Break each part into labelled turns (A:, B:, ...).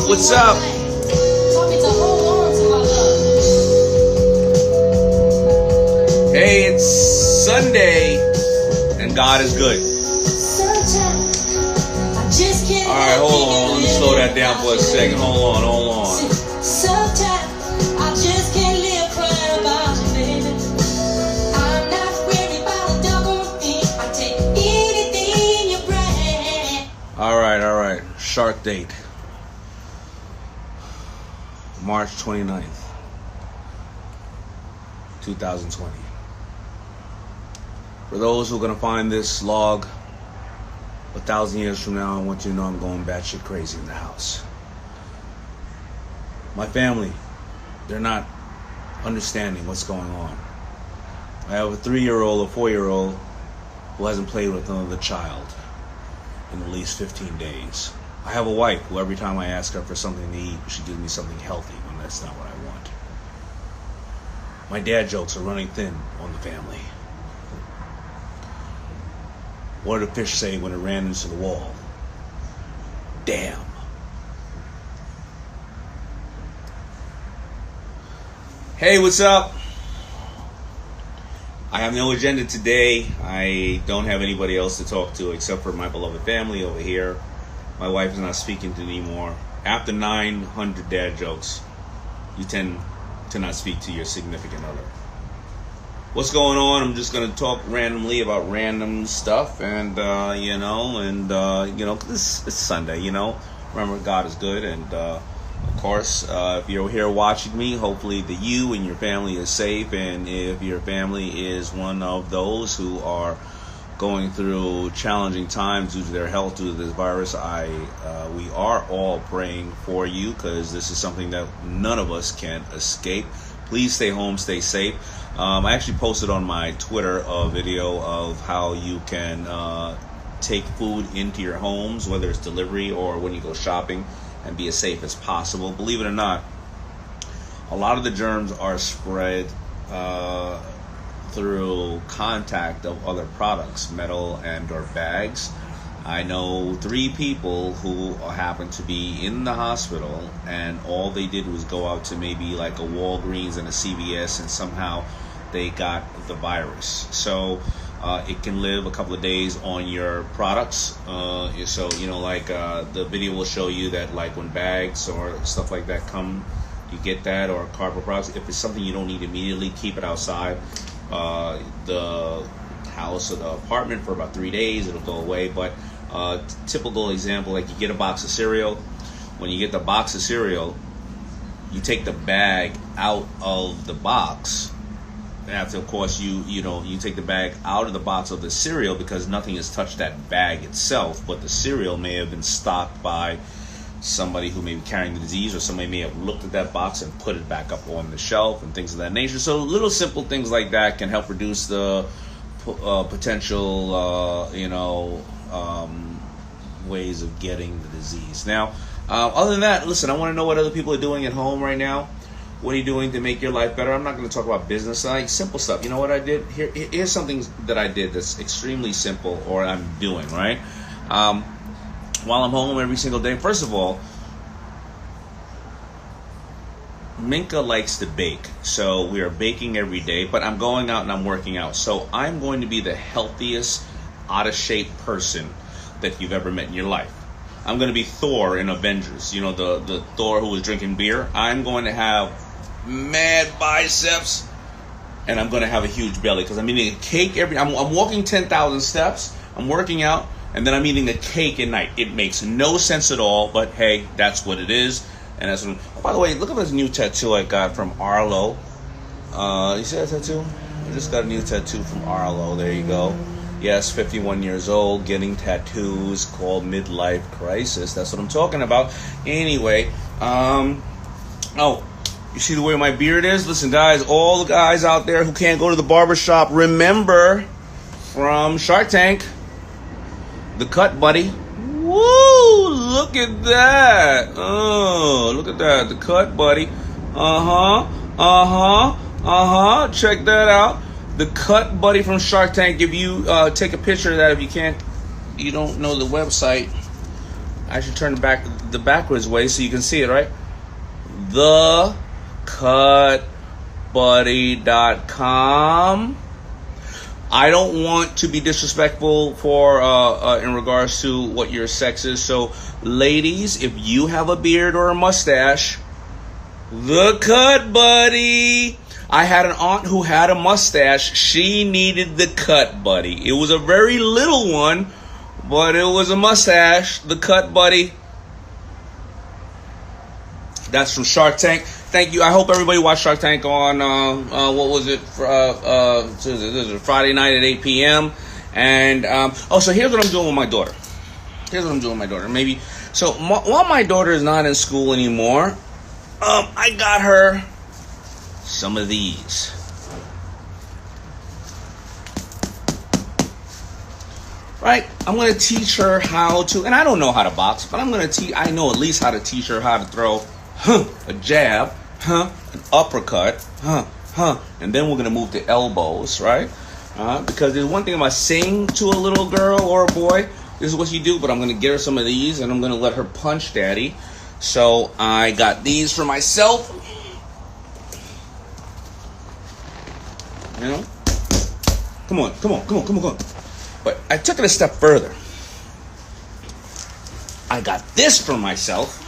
A: What's up? Hey, it's Sunday, and God is good. Alright, hold on. Let me slow that down for a second. Hold on. Alright. Shark date. March 29th, 2020. For those who are going to find this log 1,000 years from now, I want you to know I'm going batshit crazy in the house. My family, they're not understanding what's going on. I have a 3-year-old, a 4-year-old who hasn't played with another child in at least 15 days. I have a wife who every time I ask her for something to eat, she gives me something healthy when that's not what I want. My dad jokes are running thin on the family. What did the fish say when it ran into the wall? Damn. Hey, what's up? I have no agenda today. I don't have anybody else to talk to except for my beloved family over here. My wife is not speaking to me anymore. After 900 dad jokes, you tend to not speak to your significant other. What's going on? I'm just going to talk randomly about random stuff, and it's Sunday, Remember, God is good, and of course, if you're here watching me, hopefully that you and your family is safe, and if your family is one of those who are going through challenging times due to their health, due to this virus, we are all praying for you, because this is something that none of us can escape. Please stay home, stay safe. I actually posted on my Twitter a video of how you can take food into your homes, whether it's delivery or when you go shopping, and be as safe as possible. Believe it or not, a lot of the germs are spread through contact of other products, metal and or bags. I know 3 people who happen to be in the hospital, and all they did was go out to maybe like a Walgreens and a CVS, and somehow they got the virus. So it can live a couple of days on your products. So the video will show you that, like, when bags or stuff like that come, you get that, or cardboard products. If it's something you don't need immediately, keep it outside the house or the apartment for about 3 days. It'll go away. But typical example, like, you get a box of cereal. When you get the box of cereal, you take the bag out of the box. After, of course, you take the bag out of the box of the cereal, because nothing has touched that bag itself, but the cereal may have been stocked by somebody who may be carrying the disease, or somebody may have looked at that box and put it back up on the shelf, and things of that nature. So little simple things like that can help reduce the potential ways of getting the disease. Now, other than that, listen, I want to know what other people are doing at home right now. What are you doing to make your life better? I'm not going to talk about business, like simple stuff. You know what I did? Here's something that I did that's extremely simple, or I'm doing, right? While I'm home every single day, first of all, Minka likes to bake, so we are baking every day, but I'm going out and I'm working out. So I'm going to be the healthiest, out-of-shape person that you've ever met in your life. I'm going to be Thor in Avengers, the Thor who was drinking beer. I'm going to have mad biceps, and I'm going to have a huge belly, because I'm eating a cake I'm walking 10,000 steps, I'm working out, and then I'm eating a cake at night. It makes no sense at all, but hey, that's what it is. And that's what, by the way, look at this new tattoo I got from Arlo. You see that tattoo? I just got a new tattoo from Arlo. There you go. Yes, 51 years old, getting tattoos, called midlife crisis. That's what I'm talking about. Anyway, you see the way my beard is? Listen, guys, all the guys out there who can't go to the barber shop, remember from Shark Tank, the cut buddy. Woo! Look at that. Oh, look at that. The cut buddy. Check that out. The cut buddy from Shark Tank. If you take a picture of that, if you don't know the website, I should turn the backwards way so you can see it, right? thecutbuddy.com. I don't want to be disrespectful for in regards to what your sex is. So, ladies, if you have a beard or a mustache, the Cut Buddy. I had an aunt who had a mustache. She needed the Cut Buddy. It was a very little one, but it was a mustache. The Cut Buddy. That's from Shark Tank. Thank you. I hope everybody watched Shark Tank on what was it? Friday night at 8 p.m. And so here's what I'm doing with my daughter. Maybe so while my daughter is not in school anymore, I got her some of these. Right? I'm going to teach her how to, and I don't know how to box, but I know at least how to teach her how to throw a jab, an uppercut, and then we're going to move to elbows, right? Because there's one thing about saying to a little girl or a boy, this is what you do, but I'm going to get her some of these, and I'm going to let her punch daddy. So I got these for myself. You know? Come on. But I took it a step further. I got this for myself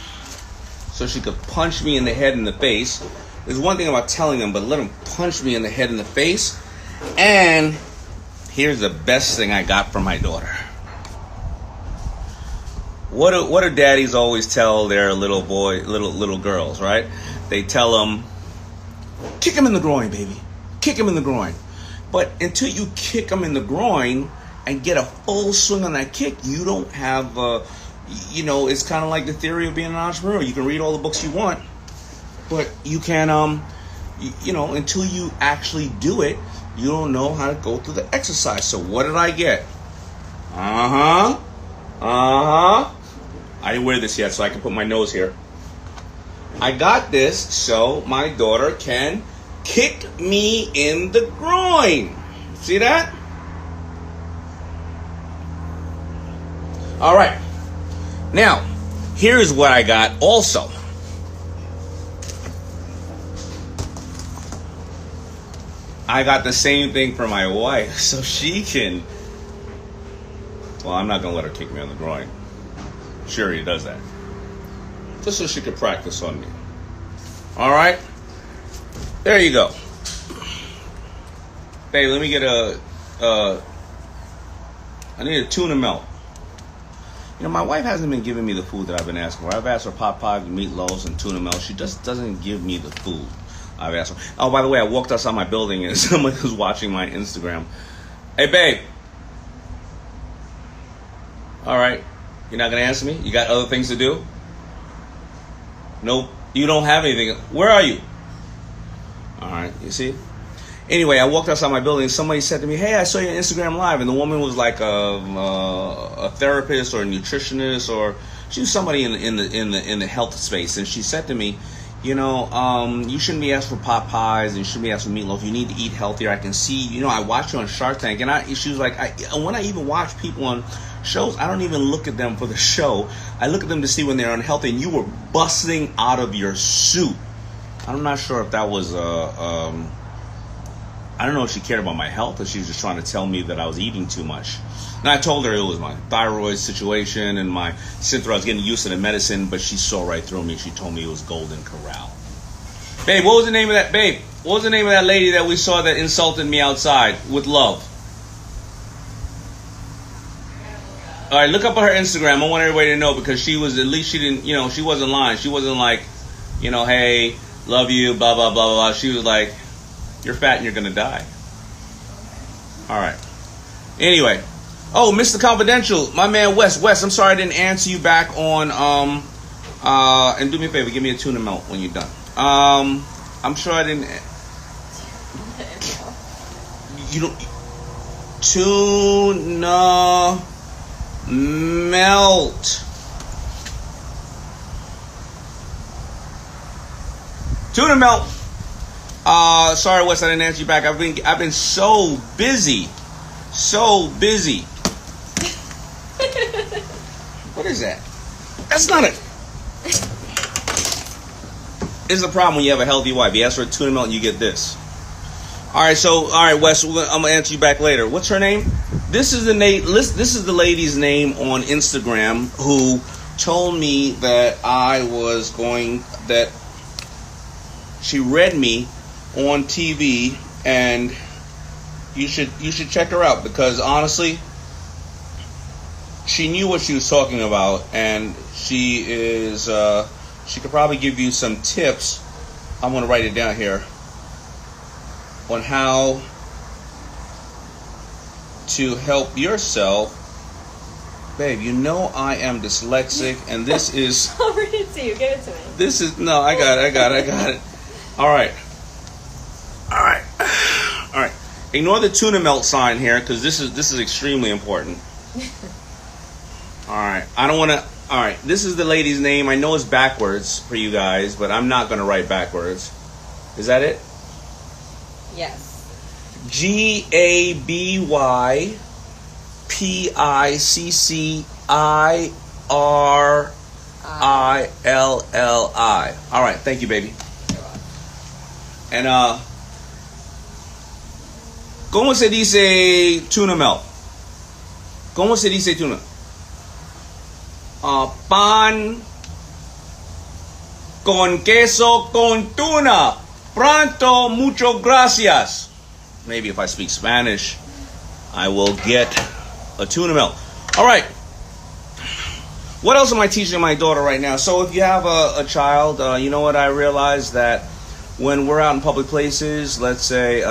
A: so she could punch me in the head and the face. There's one thing about telling them, but let them punch me in the head and the face. And here's the best thing I got for my daughter. What do daddies always tell their little girls, right? They tell them, kick him in the groin, baby. Kick him in the groin. But until you kick him in the groin and get a full swing on that kick, you don't have, it's kind of like the theory of being an entrepreneur. You can read all the books you want, but you can, until you actually do it, you don't know how to go through the exercise. So what did I get? I didn't wear this yet, so I can put my nose here. I got this so my daughter can kick me in the groin. See that? All right. Now, here's what I got also. I got the same thing for my wife, so she can... Well, I'm not going to let her kick me on the groin. Sure, he does that. Just so she could practice on me. All right? There you go. Babe, let me get I need a tuna melt. My wife hasn't been giving me the food that I've been asking for. I've asked for pot pies, meatloaves, and tuna melt. She just doesn't give me the food I've asked for. Oh, by the way, I walked outside my building and someone was watching my Instagram. Hey, babe. All right. You're not going to answer me? You got other things to do? Nope. You don't have anything. Where are you? All right. You see? Anyway, I walked outside my building and somebody said to me, hey, I saw your Instagram live. And the woman was like a therapist or a nutritionist, or she was somebody in the health space. And she said to me, you shouldn't be asked for pot pies and you shouldn't be asked for meatloaf. You need to eat healthier. I can see, I watch you on Shark Tank. And she was like, when I even watch people on shows, I don't even look at them for the show. I look at them to see when they're unhealthy. And you were busting out of your suit. I'm not sure if that was I don't know if she cared about my health or she was just trying to tell me that I was eating too much. And I told her it was my thyroid situation and my Synthro. I was getting used to the medicine, but she saw right through me. She told me it was Golden Corral. Babe, what was the name of that? Babe, what was the name of that lady that we saw that insulted me outside with love? All right, look up on her Instagram. I want everybody to know because she was, at least she didn't, she wasn't lying. She wasn't like, hey, love you, blah, blah, blah, blah. She was like, you're fat and you're going to die. All right. Anyway. Oh, Mr. Confidential, my man Wes. Wes, I'm sorry I didn't answer you back on, and do me a favor, give me a tuna melt when you're done. I'm sure I didn't. You don't. Tuna melt. Tuna melt. Sorry, Wes, I didn't answer you back. I've been so busy. So busy. What is that? That's not it. This is the problem when you have a healthy wife. You ask for a tuna melt and you get this. All right, Wes, I'm gonna answer you back later. What's her name? This is the lady's name on Instagram who told me that she read me on TV, and you should check her out, because honestly, she knew what she was talking about, and she could probably give you some tips. I'm gonna write it down here on how to help yourself. Babe, you know I am dyslexic, and this is...
B: I'll read it to you. Give it to me.
A: This is... No, I got it. All right. Ignore the tuna melt sign here, because this is extremely important. All right. I don't want to... All right. This is the lady's name. I know it's backwards for you guys, but I'm not going to write backwards. Is that it?
B: Yes.
A: GABYPICCIRILI. All right, thank you, baby. And ¿cómo se dice tuna melt? ¿Cómo se dice tuna? Pan con queso con tuna. Pronto, mucho gracias. Maybe if I speak Spanish, I will get a tuna melt. All right. What else am I teaching my daughter right now? So if you have a child, you know what I realized, that when we're out in public places, let's say,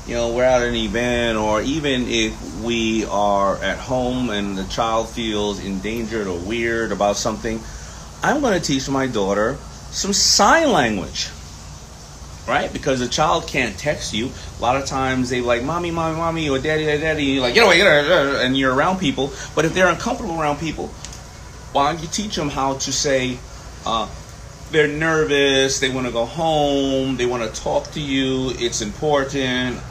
A: we're at an event, or even if we are at home and the child feels endangered or weird about something, I'm going to teach my daughter some sign language. Right? Because a child can't text you. A lot of times they like, mommy, mommy, mommy, or daddy, daddy, daddy. You're like, get away, and you're around people. But if they're uncomfortable around people, why don't you teach them how to say, they're nervous, they want to go home, they want to talk to you, it's important,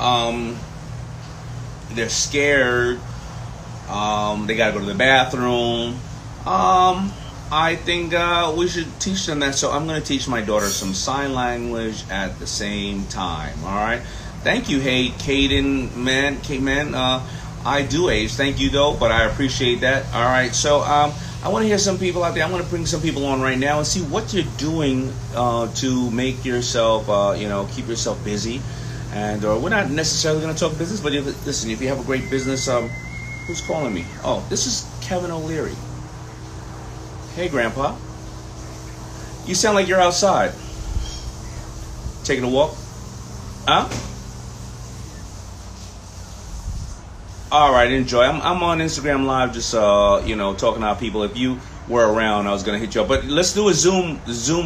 A: they're scared, they got to go to the bathroom. I think we should teach them that. So I'm going to teach my daughter some sign language at the same time. All right. Thank you. Hey, Caden, man. I do age. Thank you, though, but I appreciate that. All right. So I want to hear some people out there. I want to bring some people on right now and see what you're doing to make yourself, keep yourself busy. And we're not necessarily going to talk business, but if you have a great business, who's calling me? Oh, this is Kevin O'Leary. Hey, Grandpa. You sound like you're outside. Taking a walk? Huh? All right, enjoy. I'm on Instagram Live, just talking to our people. If you were around, I was gonna hit you up. But let's do a Zoom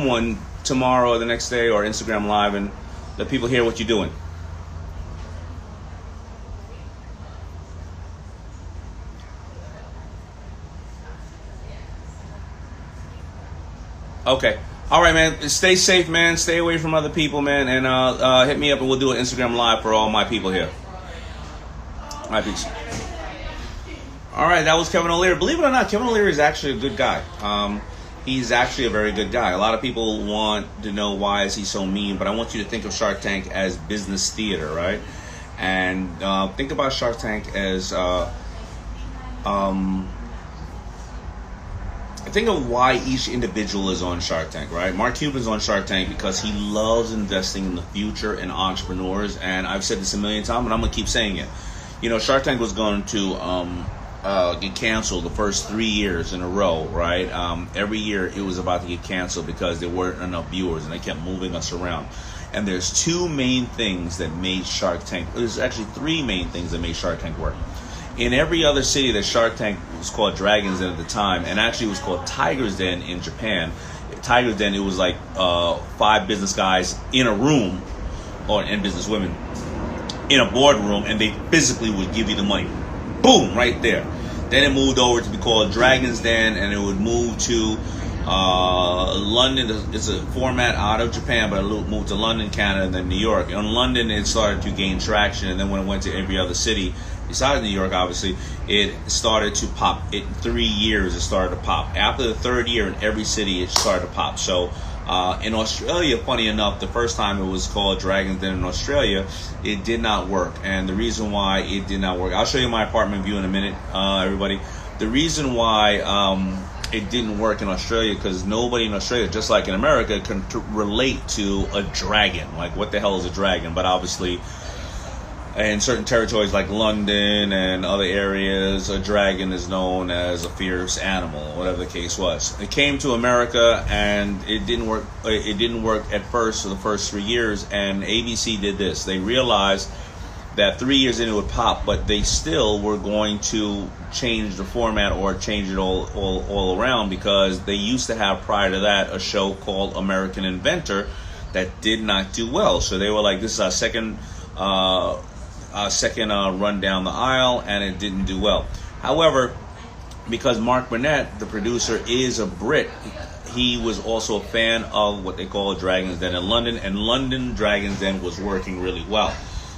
A: one tomorrow or the next day, or Instagram Live, and let people hear what you're doing. Okay. All right, man. Stay safe, man. Stay away from other people, man. And hit me up, and we'll do an Instagram Live for all my people here. All right, peace. All right, that was Kevin O'Leary. Believe it or not, Kevin O'Leary is actually a good guy. He's actually a very good guy. A lot of people want to know, why is he so mean? But I want you to think of Shark Tank as business theater, right? And think about Shark Tank as... think of why each individual is on Shark Tank, right? Mark Cuban's on Shark Tank because he loves investing in the future and entrepreneurs. And I've said this a million times, but I'm going to keep saying it. Shark Tank was going to get canceled the first 3 years in a row, right? Every year it was about to get canceled because there weren't enough viewers, and they kept moving us around. And there's two main things that made Shark Tank. There's actually three main things that made Shark Tank work. In every other city, that Shark Tank was called Dragon's Den at the time, and actually it was called Tiger's Den in Japan. Tiger's Den, it was like 5 business guys in a room, and business women in a boardroom, and they physically would give you the money. Boom, right there. Then it moved over to be called Dragon's Den, and it would move to London. It's a format out of Japan, but it moved to London, Canada, and then New York. In London, it started to gain traction, and then when it went to every other city, besides New York, obviously, it started to pop. In 3 years, it started to pop. After the third year, in every city, it started to pop. So in Australia, funny enough, the first time it was called Dragon's Den in Australia, it did not work. And the reason why it did not work, I'll show you my apartment view in a minute, everybody. The reason why it didn't work in Australia, because nobody in Australia, just like in America, can relate to a dragon. Like, what the hell is a dragon? But obviously, in certain territories like London and other areas, a dragon is known as a fierce animal, whatever the case was. It came to America and it didn't work. It didn't work at first for the first 3 years. And ABC did this. They realized that 3 years into it pop, but they still were going to change the format or change it all around, because they used to have, prior to that, a show called American Inventor that did not do well. So they were like, this is our second run down the aisle, and it didn't do well. However, because Mark Burnett, the producer, is a Brit, he was also a fan of what they call Dragon's Den in London, and London Dragon's Den was working really well.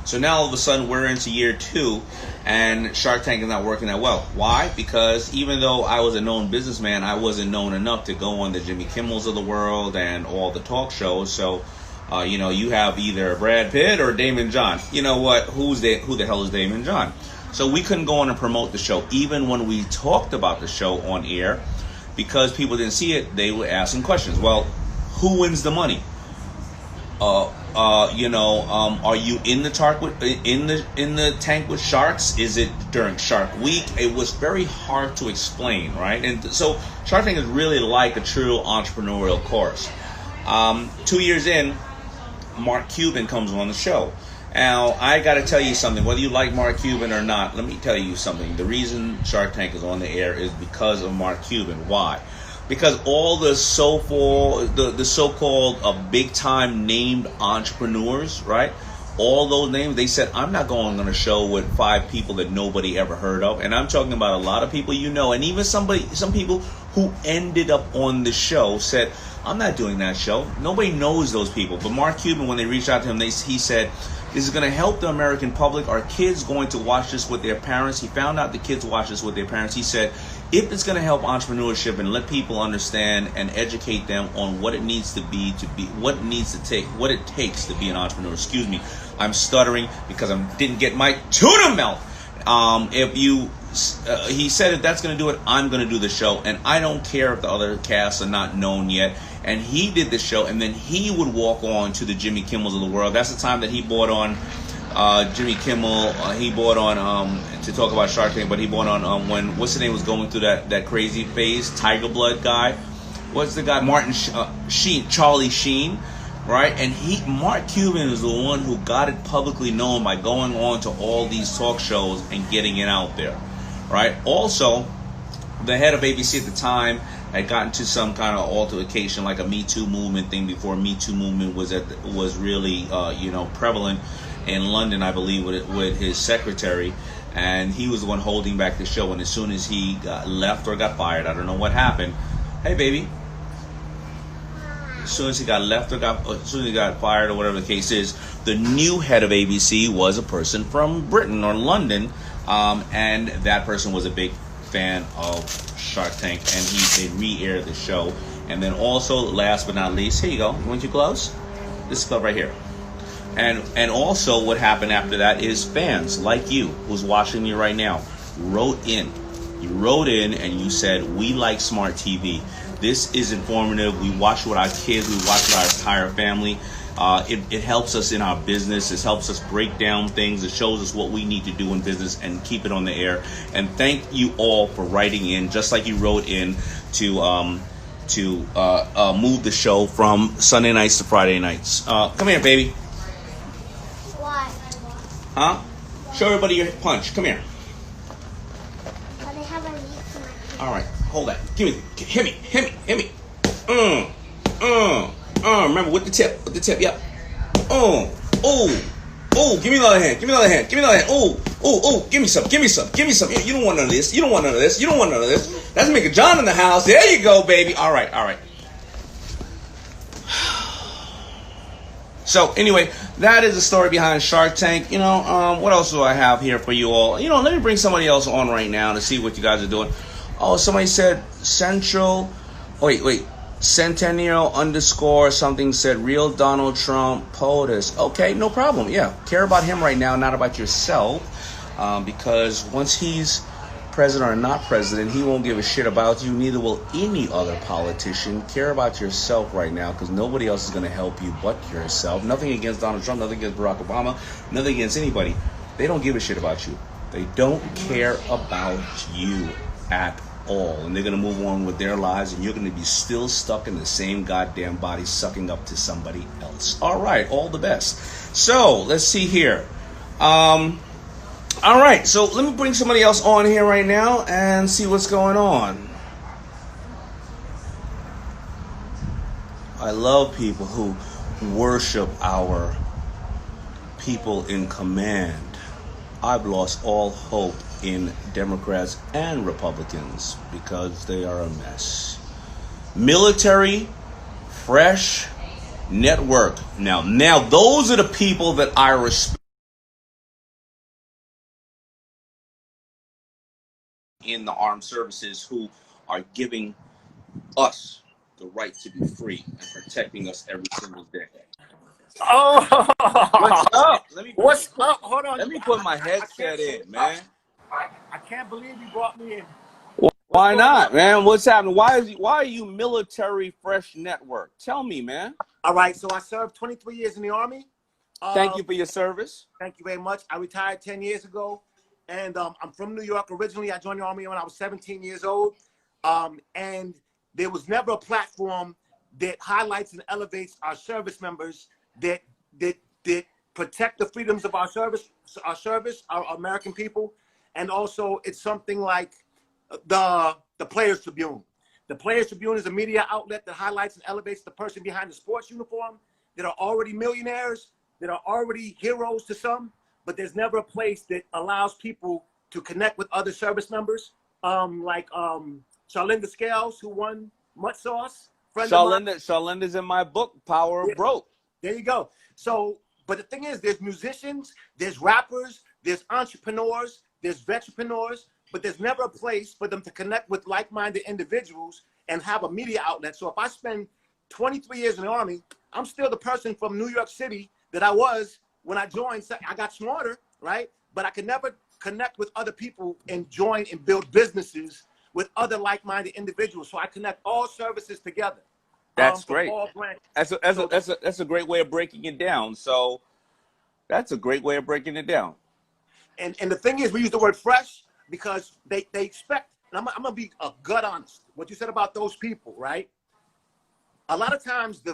A: So now all of a sudden we're into year 2, and Shark Tank is not working that well. Why? Because even though I was a known businessman, I wasn't known enough to go on the Jimmy Kimmels of the world and all the talk shows. So you have either Brad Pitt or Daymond John. You know what? Who the hell is Daymond John? So we couldn't go on and promote the show. Even when we talked about the show on air, because people didn't see it, they were asking questions. Well, who wins the money? Are you in the tank with sharks? Is it during Shark Week? It was very hard to explain, right? And so Shark Tank is really like a true entrepreneurial course. 2 years in, Mark Cuban comes on the show. Now, I got to tell you something. Whether you like Mark Cuban or not, let me tell you something. The reason Shark Tank is on the air is because of Mark Cuban. Why? Because all the so-called big-time named entrepreneurs, right? All those names, they said, I'm not going on a show with 5 people that nobody ever heard of. And I'm talking about a lot of people you know. And even some people who ended up on the show said, I'm not doing that show. Nobody knows those people. But Mark Cuban, when they reached out to him, he said, this is going to help the American public. Are kids going to watch this with their parents? He found out the kids watch this with their parents. He said, if it's going to help entrepreneurship and let people understand and educate them on what it needs to be, what it takes to be an entrepreneur. Excuse me, I'm stuttering because I didn't get my tuna melt. He said, if that's going to do it, I'm going to do the show, and I don't care if the other casts are not known yet. And he did the show, and then he would walk on to the Jimmy Kimmels of the world. That's the time that he brought on Jimmy Kimmel. He brought on to talk about Shark Tank, but he brought on when what's his name was going through that crazy phase, Tiger Blood guy. What's the guy? Charlie Sheen, right? And Mark Cuban is the one who got it publicly known by going on to all these talk shows and getting it out there, right? Also, the head of ABC at the time had gotten to some kind of altercation, like a Me Too movement thing, before Me Too movement was really prevalent in London, I believe, with his secretary, and he was the one holding back the show. And as soon as he got left or got fired, I don't know what happened. Hey, baby. As soon as he got fired or whatever the case is, the new head of ABC was a person from Britain or London, and that person was a big fan of Shark Tank, and they re-aired the show. And then also, last but not least, here you go. You want your gloves? This is glove right here. And also what happened after that is fans like you, who's watching me right now, wrote in. You wrote in and you said, we like smart TV. This is informative. We watch with our kids. We watch with our entire family. It helps us in our business. It helps us break down things. It shows us what we need to do in business and keep it on the air. And thank you all for writing in, just like you wrote in to move the show from Sunday nights to Friday nights. Come here, baby.
C: Why?
A: Huh? Show everybody your punch. Come here.
C: But they have a leak in my teeth.
A: All right, hold that. Hit me. Remember, with the tip, yep. Give me another hand. Give me some. You don't want none of this. Let's make a John in the house. There you go, baby. All right. So anyway, that is the story behind Shark Tank. What else do I have here for you all? Let me bring somebody else on right now to see what you guys are doing. Oh, somebody said Central. Wait. Centennial _ something said real Donald Trump POTUS. Okay, no problem. Yeah, care about him right now, not about yourself. Because once he's president or not president, he won't give a shit about you. Neither will any other politician. Care about yourself right now, because nobody else is going to help you but yourself. Nothing against Donald Trump, nothing against Barack Obama, nothing against anybody. They don't give a shit about you. They don't care about you at all. And they're going to move on with their lives, and you're going to be still stuck in the same goddamn body, sucking up to somebody else. All right, all the best. So let's see here. All right, so let me bring somebody else on here right now and see what's going on. I love people who worship our people in command. I've lost all hope in Democrats and Republicans because they are a mess. Military Fresh Network. Now those are the people that I respect in the armed services, who are giving us the right to be free and protecting us every single day.
D: Oh,
A: What's up?
D: what's up? Hold on.
A: Let me put my headset in, man.
D: I can't believe you brought me in.
A: Why not, man? What's happening? Why are you Military Fresh Network? Tell me, man.
D: All right, so I served 23 years in the Army.
A: Thank you for your service.
D: Thank you very much. I retired 10 years ago, and I'm from New York originally. I joined the Army when I was 17 years old, and there was never a platform that highlights and elevates our service members that protect the freedoms of our service, our American people. And also, it's something like the Players Tribune. The Players Tribune is a media outlet that highlights and elevates the person behind the sports uniform that are already millionaires, that are already heroes to some, but there's never a place that allows people to connect with other service members, like Charlinda Scales, who won Mutt Sauce.
A: Charlinda's in my book, Power of Broke.
D: There you go. So, but the thing is, there's musicians, there's rappers, there's entrepreneurs, there's veterans, but there's never a place for them to connect with like-minded individuals and have a media outlet. So if I spend 23 years in the Army, I'm still the person from New York City that I was when I joined. I got smarter, right? But I could never connect with other people and join and build businesses with other like-minded individuals. So I connect all services together.
A: That's great. That's a great way of breaking it down. So that's a great way of breaking it down.
D: And the thing is, we use the word fresh because they expect, and I'm going to be gut honest, what you said about those people, right? A lot of times the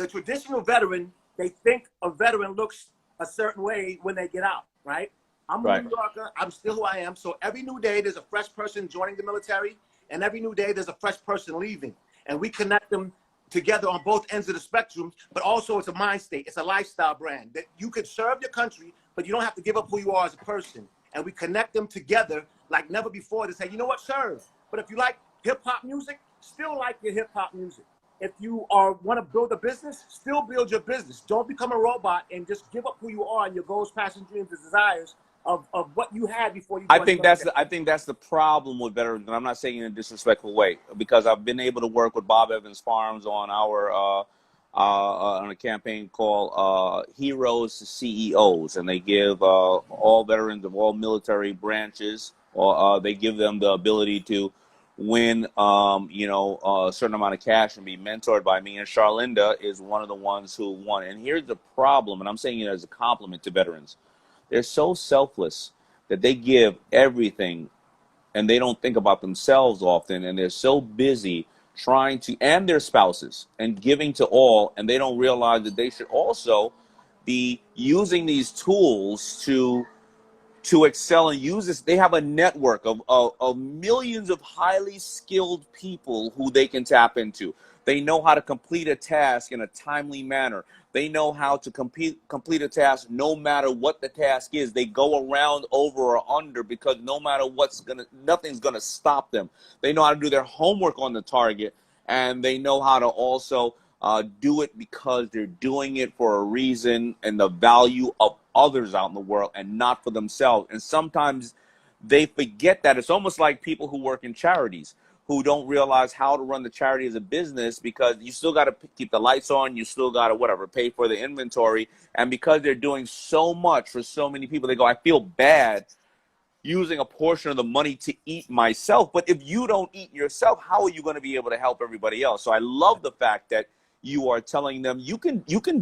D: traditional veteran, they think a veteran looks a certain way when they get out, right? I'm a New Yorker. I'm still who I am. So every new day, there's a fresh person joining the military, and every new day, there's a fresh person leaving. And we connect them together on both ends of the spectrum, but also it's a mind state. It's a lifestyle brand that you could serve your country, but you don't have to give up who you are as a person. And we connect them together like never before to say, you know what, serve. But if you like hip-hop music, still like your hip-hop music. If you want to build a business, still build your business. Don't become a robot and just give up who you are and your goals, passions, dreams, and desires of what you had before you.
A: I think that's the problem with veterans, and I'm not saying in a disrespectful way, because I've been able to work with Bob Evans Farms on our on a campaign called Heroes to CEOs, and they give all veterans of all military branches, or they give them the ability to win a certain amount of cash and be mentored by me. And Charlinda is one of the ones who won. And here's the problem, and I'm saying it as a compliment to veterans. They're so selfless that they give everything and they don't think about themselves often, and they're so busy trying to, and their spouses, and giving to all, and they don't realize that they should also be using these tools to excel and use this. They have a network of millions of highly skilled people who they can tap into. They know how to complete a task in a timely manner. They know how to complete a task no matter what the task is. They go around, over or under, because no matter nothing's gonna stop them. They know how to do their homework on the target, and they know how to also do it because they're doing it for a reason and the value of others out in the world and not for themselves. And sometimes they forget that. It's almost like people who work in charities who don't realize how to run the charity as a business, because you still got to keep the lights on, you still got to whatever, pay for the inventory. And because they're doing so much for so many people, they go, I feel bad using a portion of the money to eat myself. But if you don't eat yourself, how are you going to be able to help everybody else? So I love the fact that you are telling them you can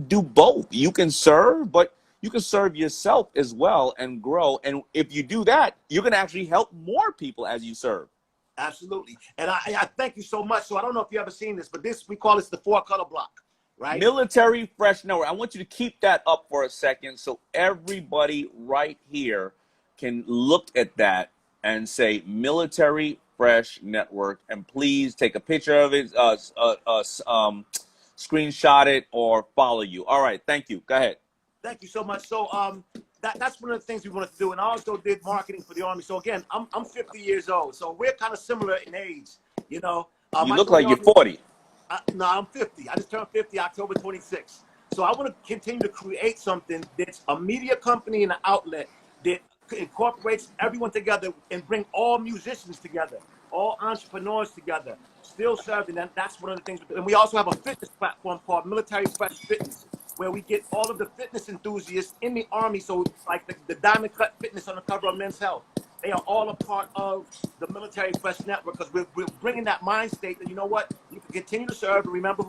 A: do both. You can serve, but you can serve yourself as well and grow. And if you do that, you're going to actually help more people as you serve.
D: Absolutely. And I thank you so much. So I don't know if you ever seen this, but we call this the 4-color block, right?
A: Military Fresh Network. I want you to keep that up for a second so everybody right here can look at that and say Military Fresh Network, and please take a picture of it, screenshot it, or follow you. All right, thank you. Go ahead.
D: Thank you so much. So that's one of the things we wanted to do, and I also did marketing for the Army. So again, I'm 50 years old, so we're kind of similar in age. You know,
A: You look like you're 40.
D: No, I'm 50. I just turned 50 October 26th. So I want to continue to create something that's a media company and an outlet that incorporates everyone together and bring all musicians together, all entrepreneurs together, still serving. And that's one of the things. And we also have a fitness platform called Military Fresh Fitness, where we get all of the fitness enthusiasts in the Army. So like the Diamond Cut Fitness on the cover of Men's Health, they are all a part of the Military Fresh Network, because we're bringing that mind state that, you know what, you can continue to serve and remember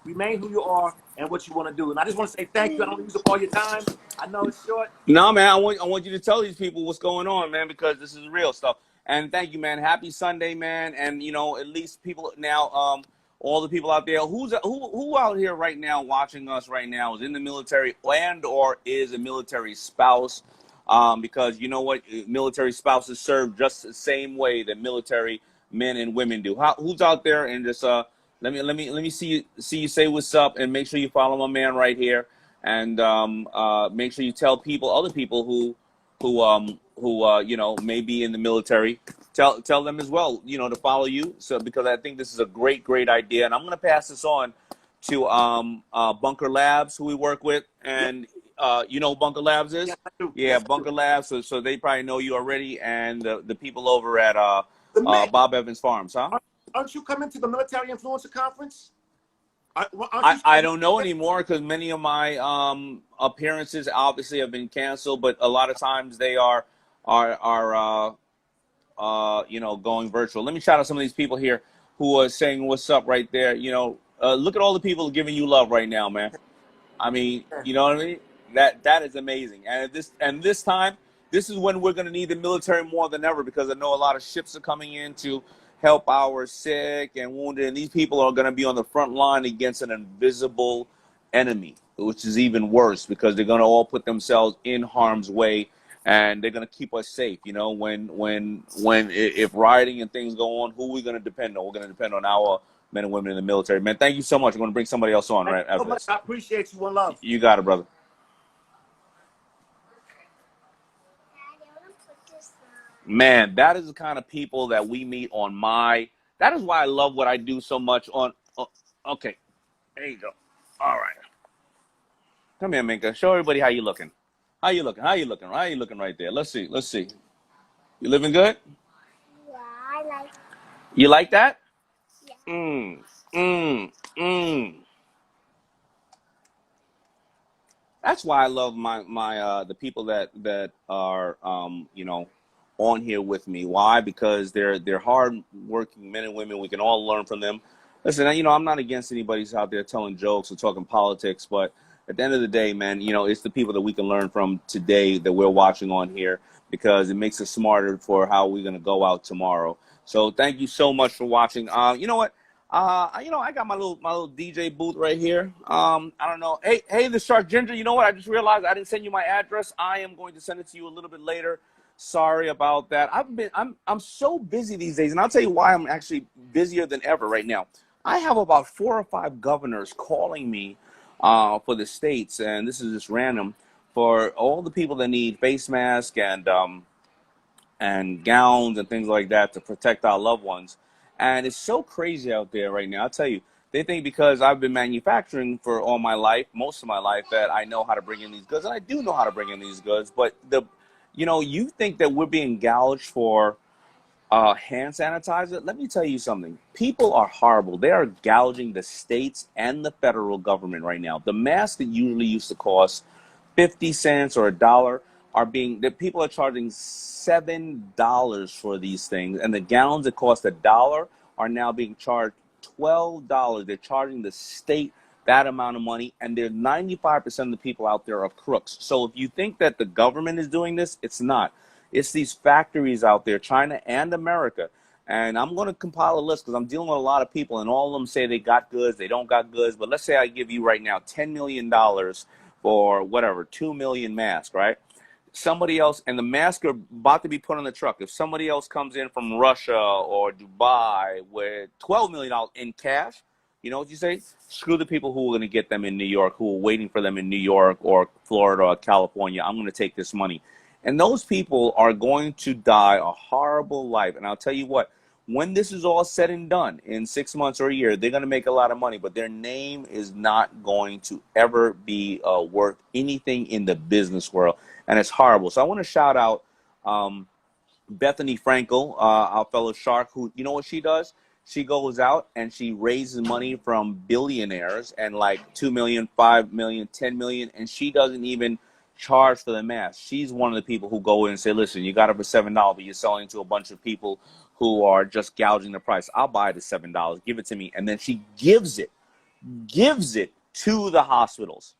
D: remain who you are and what you want to do. And I just want to say thank you. I don't use up all your time. I know it's short.
A: No, man, I want you to tell these people what's going on, man, because this is real stuff. And thank you, man. Happy Sunday, man. And you know, at least people now, all the people out there who out here right now watching us right now is in the military and or is a military spouse, because you know what, military spouses serve just the same way that military men and women do. Who's out there? And just let me see you say what's up, and make sure you follow my man right here, and make sure you tell other people who you know, may be in the military. Tell them as well, you know, to follow you. So because I think this is a great idea, and I'm going to pass this on to Bunker Labs, who we work with, and you know who Bunker Labs is?
D: Yes, I do.
A: Yeah,
D: Yes,
A: Bunker Labs. So they probably know you already, and the people over at Bob Evans Farms, huh?
D: Aren't you coming to the Military Influencer Conference?
A: I don't know anymore, because many of my appearances obviously have been canceled, but a lot of times they are you know, going virtual. Let me shout out some of these people here who are saying what's up right there. You know, look at all the people giving you love right now, man. I mean, you know what I mean? That is amazing. And this time, this is when we're going to need the military more than ever, because I know a lot of ships are coming in to help our sick and wounded, and these people are going to be on the front line against an invisible enemy, which is even worse, because they're going to all put themselves in harm's way, and they're going to keep us safe. You know, if rioting and things go on, who are we going to depend on? We're going to depend on our men and women in the military. Man, thank you so much. I'm going to bring somebody else on right after this.
D: I appreciate you. One love.
A: You got it, brother. Man, that is the kind of people that we meet on that is why I love what I do so much on, okay, there you go. All right. Come here, Minka. Show everybody how you looking. How you looking right there? Let's see. You living good?
C: Yeah, I like.
A: You like that?
C: Yeah.
A: That's why I love my the people that are you know, on here with me. Why? Because they're hard-working men and women. We can all learn from them. Listen, you know, I'm not against anybody who's out there telling jokes or talking politics, but at the end of the day, man, you know, it's the people that we can learn from today that we're watching on here, because it makes us smarter for how we're going to go out tomorrow. So thank you so much for watching. You know what? You know, I got my little DJ booth right here. I don't know. Hey, the Shark Ginger. You know what? I just realized I didn't send you my address. I am going to send it to you a little bit later. Sorry about that. I'm so busy these days, and I'll tell you why I'm actually busier than ever right now. I have about 4 or 5 governors calling me for the states, and this is just random, for all the people that need face masks and gowns and things like that to protect our loved ones. And it's so crazy out there right now. I'll tell you, They think because I've been manufacturing for all my life, most of my life, that I know how to bring in these goods, and I do know how to bring in these goods. But you think that we're being gouged for hand sanitizer? Let me tell you something. People are horrible. They are gouging the states and the federal government right now. The masks that usually used to cost 50 cents or $1 that people are charging $7 for these things, and the gallons that cost $1 are now being charged $12. They're charging the state that amount of money, and there's 95% of the people out there are crooks. So if you think that the government is doing this, it's not. It's these factories out there, China and America. And I'm going to compile a list because I'm dealing with a lot of people, and all of them say they got goods, they don't got goods. But let's say I give you right now $10 million for whatever, 2 million masks, right? Somebody else, and the masks are about to be put on the truck. If somebody else comes in from Russia or Dubai with $12 million in cash, you know what you say? Screw the people who are going to get them in New York, who are waiting for them in New York or Florida or California. I'm going to take this money. And those people are going to die a horrible life. And I'll tell you what, when this is all said and done in 6 months or a year, they're going to make a lot of money, but their name is not going to ever be worth anything in the business world. And it's horrible. So I want to shout out Bethany Frankel, our fellow shark, who, you know what she does? She goes out and she raises money from billionaires and like 2 million, 5 million, 10 million, and she doesn't even charge for the mask. She's one of the people who go in and say, listen, you got it for $7, but you're selling to a bunch of people who are just gouging the price. I'll buy it at $7. Give it to me. And then she gives it to the hospitals,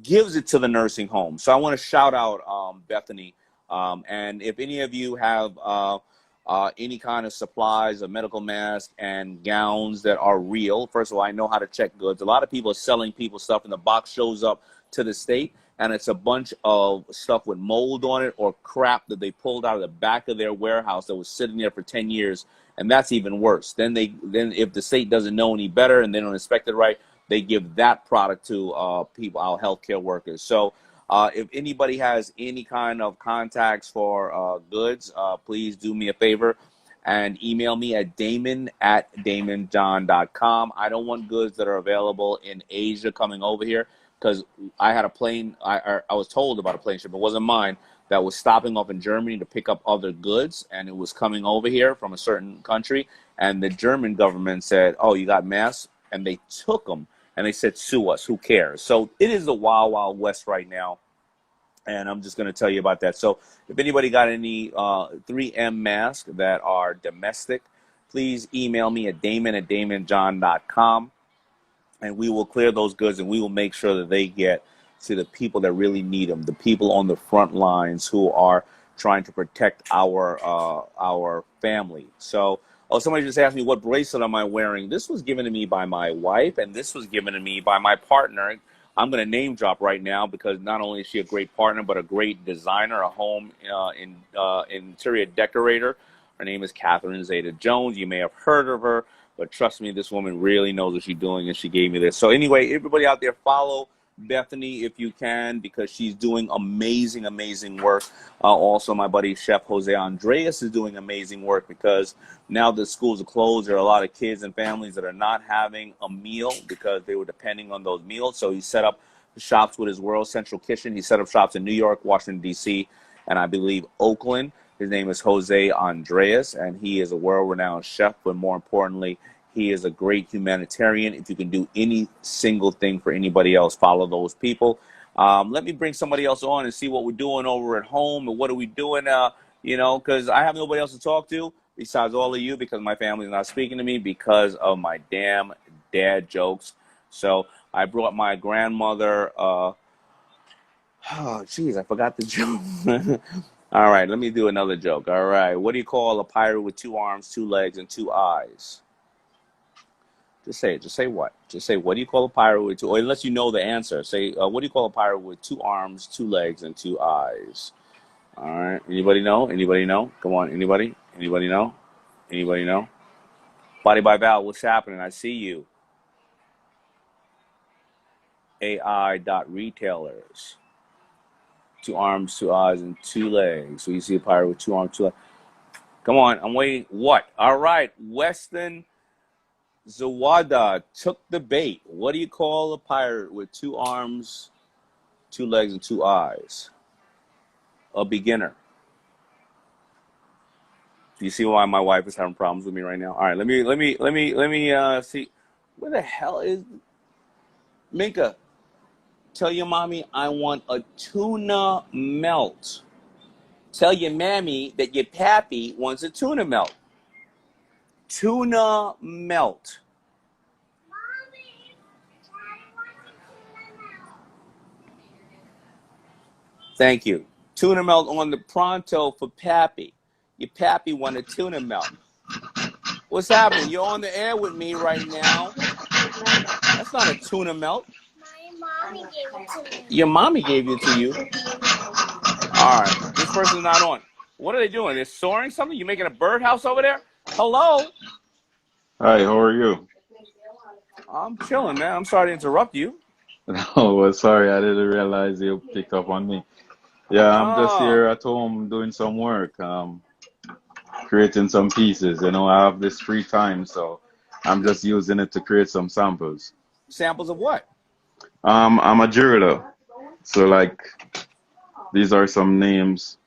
A: gives it to the nursing home. So I want to shout out Bethany. And if any of you have any kind of supplies, a medical mask and gowns that are real, first of all, I know how to check goods. A lot of people are selling people stuff, and the box shows up to the state, and it's a bunch of stuff with mold on it or crap that they pulled out of the back of their warehouse that was sitting there for 10 years, and that's even worse. Then if the state doesn't know any better and they don't inspect it right, they give that product to people, our healthcare workers. So if anybody has any kind of contacts for goods, please do me a favor and email me at daymond@daymondjohn.com. I don't want goods that are available in Asia coming over here, because I had a plane, I was told about a plane ship, it wasn't mine, that was stopping off in Germany to pick up other goods, and it was coming over here from a certain country, and the German government said, oh, you got masks? And they took them, and they said, sue us, who cares? So it is the wild, wild west right now, and I'm just going to tell you about that. So if anybody got any 3M masks that are domestic, please email me at daymond@daymondjohn.com. And we will clear those goods, and we will make sure that they get to the people that really need them, the people on the front lines who are trying to protect our family. So, somebody just asked me, what bracelet am I wearing? This was given to me by my wife, and this was given to me by my partner. I'm going to name drop right now because not only is she a great partner, but a great designer, a home interior decorator. Her name is Catherine Zeta-Jones. You may have heard of her, but trust me, this woman really knows what she's doing, and she gave me this. So anyway, everybody out there, follow Bethany if you can, because she's doing amazing, amazing work. Also, my buddy Chef Jose Andreas is doing amazing work, because now that schools are closed, there are a lot of kids and families that are not having a meal because they were depending on those meals. So he set up shops with his World Central Kitchen. He set up shops in New York, Washington, D.C., and I believe Oakland. His name is Jose Andreas, and he is a world-renowned chef, but more importantly, he is a great humanitarian. If you can do any single thing for anybody else, follow those people. Let me bring somebody else on and see what we're doing over at home, and what are we doing, because I have nobody else to talk to besides all of you, because my family's not speaking to me because of my damn dad jokes. So I brought my grandmother. Oh, geez, I forgot the joke. All right, let me do another joke. All right, what do you call a pirate with 2 arms, 2 legs, and 2 eyes? Just say it. Just say what? Just say, what do you call a pirate with 2? Or unless you know the answer, say, what do you call a pirate with 2 arms, 2 legs, and 2 eyes? All right, anybody know? Anybody know? Come on, anybody? Anybody know? Anybody know? Body by Val, what's happening? I see you. AI.retailers. 2 arms, 2 eyes, and 2 legs. So you see a pirate with 2 arms, 2 legs. Come on, I'm waiting. What? All right, Weston Zawada took the bait. What do you call a pirate with 2 arms, 2 legs, and 2 eyes? A beginner. Do you see why my wife is having problems with me right now? All right, let me see. Where the hell is Minka? Tell your mommy I want a tuna melt. Tell your mammy that your pappy wants a tuna melt. Tuna melt.
C: Mommy, Daddy wants a tuna melt.
A: Thank you. Tuna melt on the pronto for pappy. Your pappy want a tuna melt. What's happening? You're on the air with me right now. That's not a tuna melt.
C: My mommy gave it to me.
A: Your mommy gave it to you. All right. This person's not on. What are they doing? They're soaring something? You making a birdhouse over there? Hello?
E: Hi, how are you?
A: I'm chilling, man. I'm sorry to interrupt you.
E: Oh, well, sorry, I didn't realize you picked up on me. Yeah, I'm just
A: Oh,
E: here at home doing some work, creating some pieces. You know, I have this free time, so I'm just using it to create some samples.
A: samples of what?
E: I'm a jeweler, so like these are some names,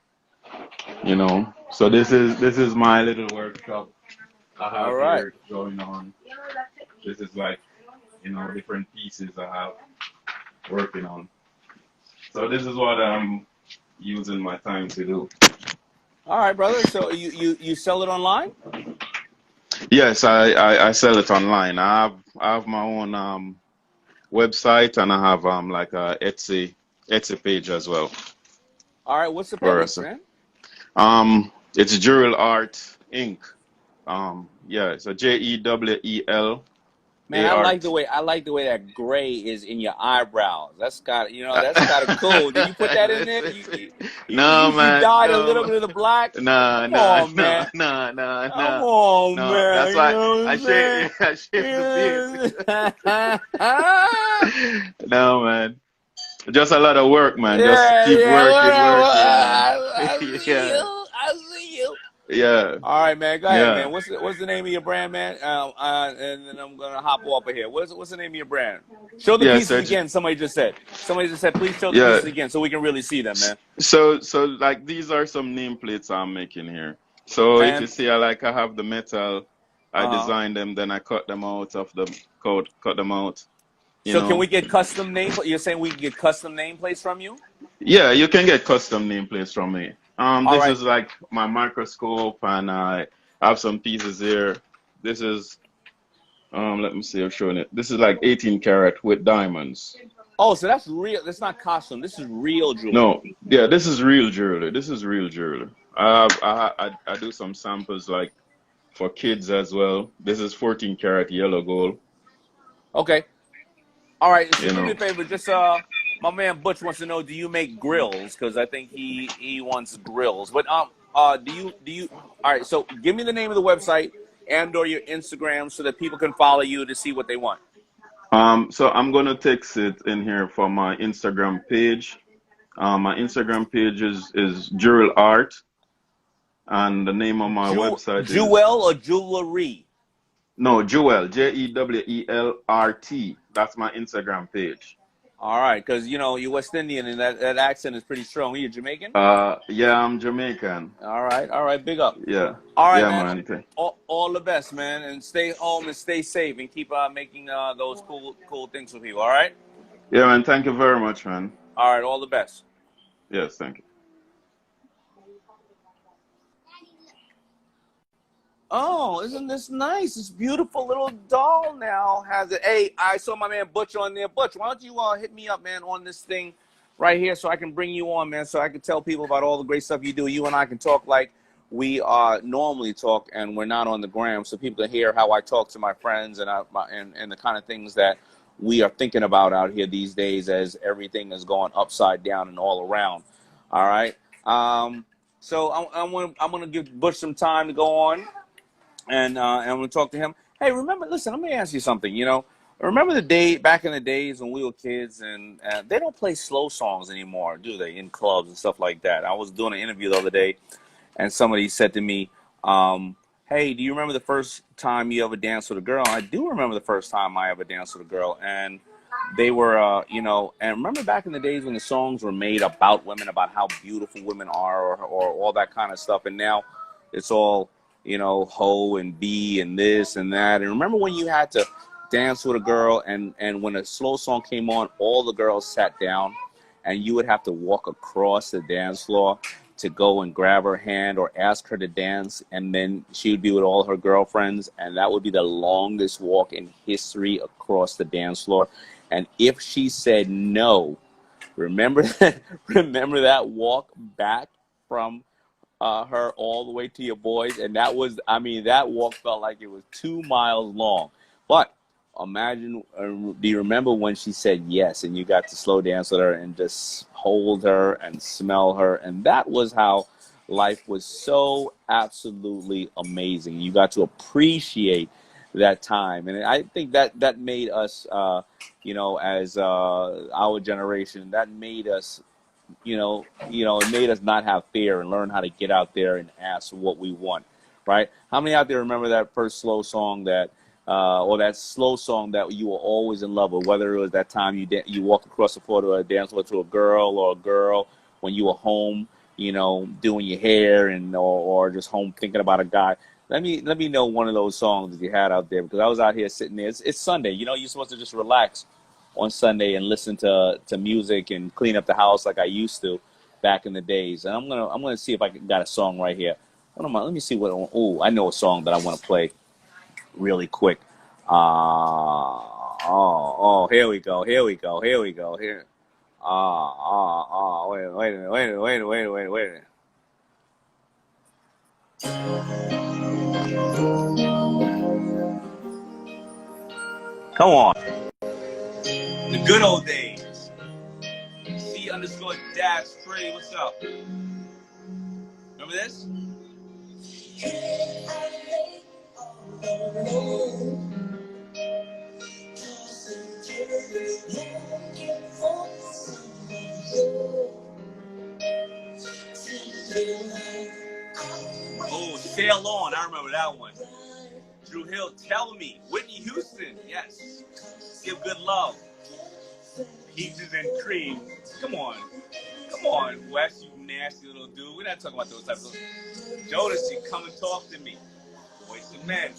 E: you know. So this is my little workshop I
A: All
E: have
A: right.
E: here going on. This is like, different pieces I have working on. So this is what I'm using my time to do.
A: All right, brother. So you sell it online?
E: Yes, I sell it online. I have my own website, and I have like a Etsy page as well
A: All right. What's the
E: for
A: page,
E: us.
A: man?
E: It's Jewel Art Inc. Yeah, so Jewel
A: Man,
E: Art.
A: I like the way that gray is in your eyebrows. That's kind of cool. Did you put that in there?
E: Listen,
A: You
E: no
A: you
E: man,
A: dyed a little
E: no,
A: bit of the black.
E: no,
A: Come
E: no,
A: on,
E: no,
A: man.
E: no, no,
A: Come
E: no,
A: on,
E: no. That's
A: man. You
E: why
A: know what
E: I
A: I'm saying?
E: shave. I shave the beard.
A: Yeah,
E: No man. Just a lot of work, man. Just keep
A: yeah,
E: working,
A: whatever.
E: working, man.
A: I see you.
E: Yeah,
A: I see you.
E: yeah,
A: All right, man. Go ahead,
E: yeah.
A: man. What's the name of your brand, man? And then I'm gonna hop off of here. What's the name of your brand? Show the
E: Yeah,
A: pieces
E: so
A: again. Somebody just said. Somebody just said, please show the
E: yeah.
A: pieces again so we can really see them, man.
E: So like these are some nameplates I'm making here. So if you
A: And
E: see, I have the metal. I
A: uh,
E: designed them, then I cut them out of the code, cut them out. You
A: so can we
E: know.
A: get custom name? You're saying we can get custom nameplates from you?
E: Yeah, you can get custom nameplates from me.
A: All
E: This
A: right.
E: is like my microscope, and I have some pieces here. This is let me see, I'm showing it. This is like 18 karat with diamonds.
A: Oh, so that's real. That's not costume. This is real jewelry.
E: No, yeah, this is real jewelry. This is real jewelry. I do some samples like for kids as well. This is 14 karat yellow gold.
A: Okay. All right. So
E: You
A: do me
E: know.
A: a favor. Just my man Butch wants to know: do you make grills? Because I think he wants grills. But do you? All right. So give me the name of the website and or your Instagram so that people can follow you to see what they want.
E: So I'm gonna text it in here for my Instagram page. My Instagram page is Jewel Art, and the name of my website is
A: Jewel or jewelry?
E: no Jewel, Jewelrt. That's my Instagram page.
A: All right, because you're West Indian and that accent is pretty strong. You're Jamaican.
E: Yeah, I'm Jamaican.
A: All right, big up.
E: Yeah,
A: All right,
E: yeah,
A: man.
E: man.
A: All the best, man, and stay home and stay safe and keep making those cool things for people. All right.
E: Yeah, man. Thank you very much, man.
A: All right. All the best.
E: Yes, thank you.
A: Oh, isn't this nice? This beautiful little doll now has it. Hey, I saw my man Butch on there. Butch, why don't you hit me up, man, on this thing right here so I can bring you on, man, so I can tell people about all the great stuff you do. You and I can talk like we normally talk, and we're not on the gram, so people can hear how I talk to my friends and and the kind of things that we are thinking about out here these days as everything is going upside down and all around. All right. So I'm gonna give Butch some time to go on and I'm gonna talk to him. Hey, listen, let me ask you something. Remember back in the days when we were kids, and they don't play slow songs anymore, do they? In clubs and stuff like that. I was doing an interview the other day, and somebody said to me, hey, do you remember the first time you ever danced with a girl? I do remember the first time I ever danced with a girl, and they were, you know, and remember back in the days when the songs were made about women, about how beautiful women are, or all that kind of stuff, and now it's all, you know, hoe and be and this and that. And remember when you had to dance with a girl, and when a slow song came on, all the girls sat down, and you would have to walk across the dance floor to go and grab her hand or ask her to dance, and then she would be with all her girlfriends, and that would be the longest walk in history across the dance floor. And if she said no, remember that walk back from her all the way to your boys, and that was, I mean, that walk felt like it was 2 miles long. But imagine, do you remember when she said yes, and you got to slow dance with her and just hold her and smell her, and that was how life was so absolutely amazing. You got to appreciate that time, and I think that made us, you know, as our generation, that made us, you know, it made us not have fear and learn how to get out there and ask for what we want, right? How many out there remember that first slow song that, or that slow song that you were always in love with, whether it was that time you walked across the floor to a dance floor to a girl, or a girl when you were home, you know, doing your hair, and or just home thinking about a guy. Let me know one of those songs that you had out there, because I was out here sitting there. It's Sunday, you know, you're supposed to just relax on Sunday and listen to music and clean up the house like I used to back in the days. And I'm gonna see if I got a song right here. Let me see what. Oh, I know a song that I want to play really quick. Here we go. Here. Wait a minute. Come on. The good old days. C_3. What's up? Remember this? Oh, Sail On. I remember that one. Drew Hill, Tell Me. Whitney Houston. Yes. Give Good Love. Peaches and Cream. Come on, Wes, you nasty little dude. We're not talking about those types of. Jodeci, Come and Talk to Me. Boys and Men.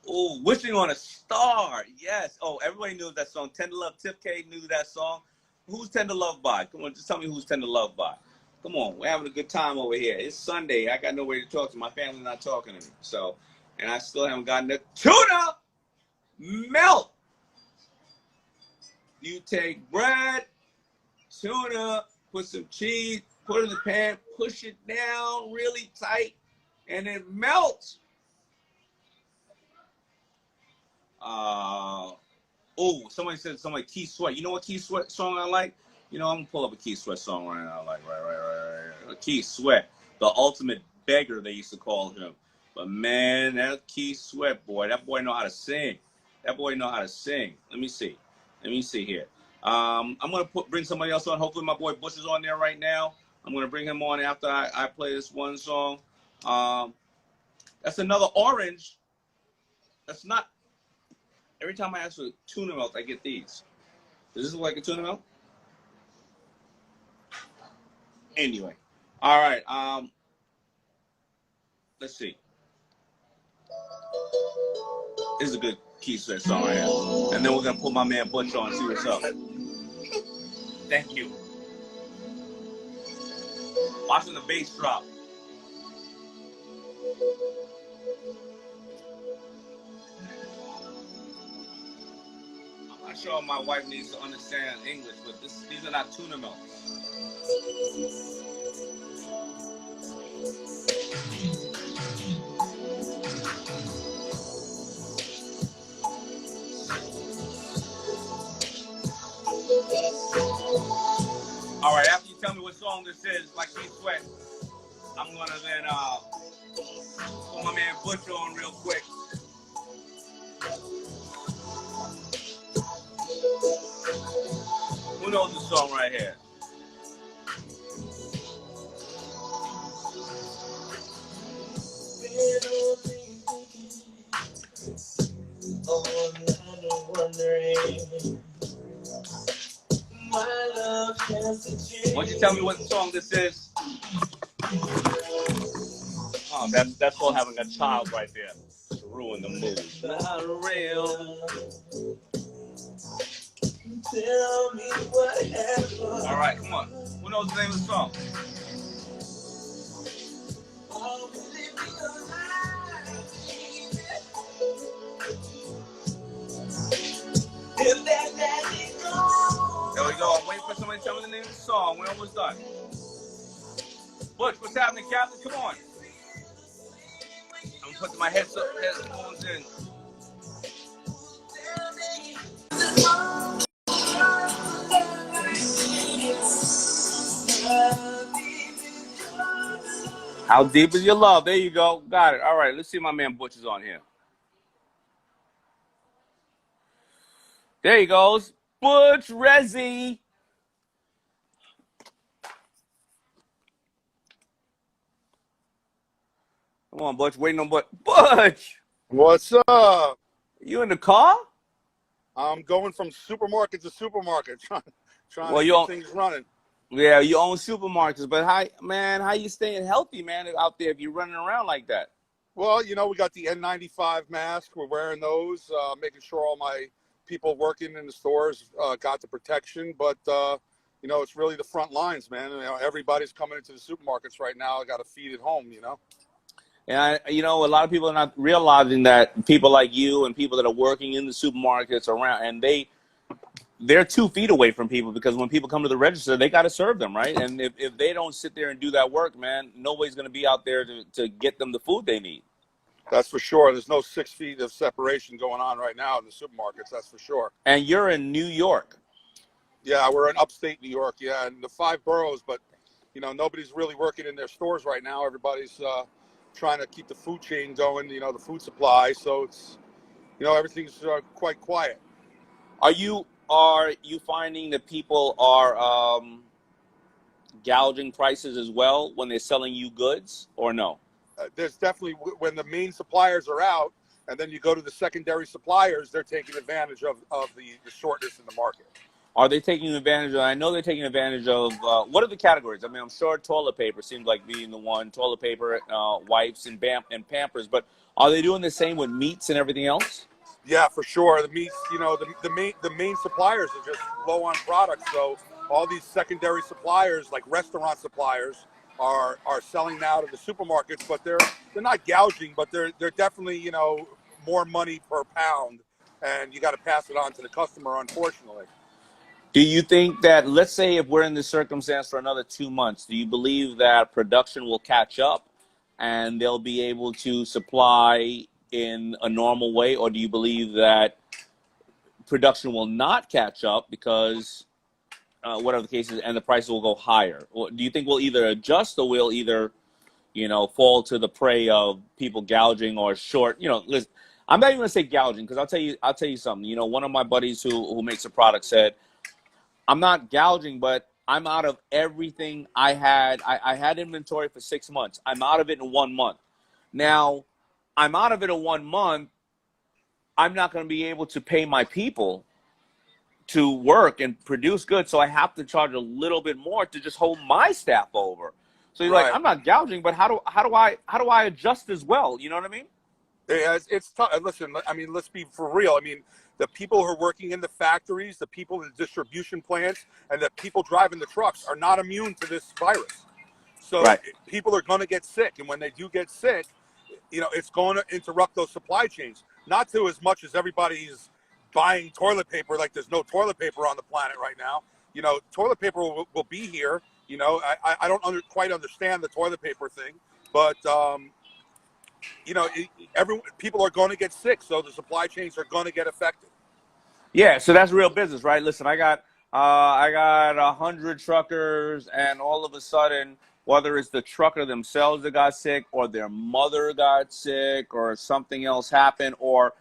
A: Oh, Wishing on a Star. Yes. Oh, everybody knew that song. Tender Love, Tip K knew that song. Who's Tender Love by? Come on, just tell me who's Tender Love by. Come on, we're having a good time over here. It's Sunday. I got nobody to talk to. My family's not talking to me. So, and I still haven't gotten the tuna melt. You take bread, tuna, put some cheese, put it in the pan, push it down really tight, and it melts. Somebody said Keith Sweat. You know what Keith Sweat song I like? You know, I'm gonna pull up a Keith Sweat song right now. Like right. Keith Sweat, the ultimate beggar, they used to call him. But man, that Keith Sweat boy, that boy know how to sing. Let me see here. I'm gonna bring somebody else on. Hopefully my boy Bush is on there right now. I'm gonna bring him on after I play this one song. That's another orange. That's not. Every time I ask for tuna melt, I get these. Does this look like a tuna melt? Anyway, all right. Let's see. This is a good Keith Sweat song right here. And then we're gonna put my man Butch on and see what's up. Thank you. Watching the bass drop. I'm not sure my wife needs to understand English, but these are not tuna melts. All right, after you tell me what song this is, like Keith Sweat, I'm gonna then put my man Butch on real quick. knows the song right here? Why don't you tell me what song this is? Oh, that's called having a child right there to ruin the mood. Not real. Tell me what happened. All right, come on. Who knows the name of the song? There we go. I'm waiting for somebody to tell me the name of the song. We're almost done. Butch, what's happening, Captain? Come on. I'm putting my headphones in. How deep is your love? There you go. Got it. All right. Let's see if my man Butch is on here. There he goes. Butch Rezzy. Come on, Butch. Waiting on Butch.
F: What's up?
A: You in the car?
F: I'm going from supermarket to supermarket, trying
A: Well,
F: to keep things running.
A: Yeah, you own supermarkets, but how you staying healthy, man, out there if you're running around like that?
F: Well, you know, we got the N95 mask. We're wearing those, making sure all my people working in the stores got the protection. But, you know, it's really the front lines, man. You know, everybody's coming into the supermarkets right now. I got to feed at home, you know.
A: And, you know, a lot of people are not realizing that people like you and people that are working in the supermarkets around, and they're 2 feet away from people, because when people come to the register, they got to serve them, right? And if they don't sit there and do that work, man, nobody's going to be out there to get them the food they need.
F: That's for sure. There's no 6 feet of separation going on right now in the supermarkets. That's for sure.
A: And you're in New York.
F: Yeah, we're in upstate New York. Yeah, in the 5 boroughs, but, you know, nobody's really working in their stores right now. Everybody's trying to keep the food chain going, you know, the food supply. So it's, you know, everything's quite quiet.
A: Are you finding that people are gouging prices as well when they're selling you goods, or no?
F: There's definitely, when the main suppliers are out and then you go to the secondary suppliers, they're taking advantage of the shortness in the market.
A: Are they taking advantage of, I know they're taking advantage of, what are the categories? I mean, I'm sure toilet paper seems like being the one, toilet paper, wipes, and Pampers, but are they doing the same with meats and everything else?
F: Yeah, for sure. The meats, you know, the main suppliers are just low on products. So all these secondary suppliers, like restaurant suppliers, are selling now to the supermarkets, but they're not gouging, but they're definitely, you know, more money per pound, and you got to pass it on to the customer, unfortunately.
A: Do you think that, let's say if we're in this circumstance for another 2 months, do you believe that production will catch up and they'll be able to supply in a normal way, or do you believe that production will not catch up because whatever the case is, and the prices will go higher? Or do you think we'll either adjust, or we'll either, you know, fall to the prey of people gouging or short? You know, listen, I'm not even gonna say gouging, because I'll tell you something. You know, one of my buddies who makes a product said, I'm not gouging, but I'm out of everything I had. I had inventory for 6 months. I'm out of it in 1 month. Now, I'm out of it in 1 month. I'm not going to be able to pay my people to work and produce goods, so I have to charge a little bit more to just hold my staff over. So you're
F: Right.
A: like, I'm not gouging, but how do I adjust as well? You know what I mean?
F: Yeah, it's tough. Listen, I mean, let's be for real. I mean, the people who are working in the factories, the people in the distribution plants, and the people driving the trucks are not immune to this virus. So
A: Right.
F: People are going to get sick, and when they do get sick, you know, it's going to interrupt those supply chains. Not to as much as everybody's buying toilet paper like there's no toilet paper on the planet right now. You know, toilet paper will be here. You know, I don't quite understand the toilet paper thing, but you know, people are going to get sick, so the supply chains are going to get affected.
A: Yeah, so that's real business, right? Listen, I got 100 truckers, and all of a sudden, whether it's the trucker themselves that got sick, or their mother got sick, or something else happened, or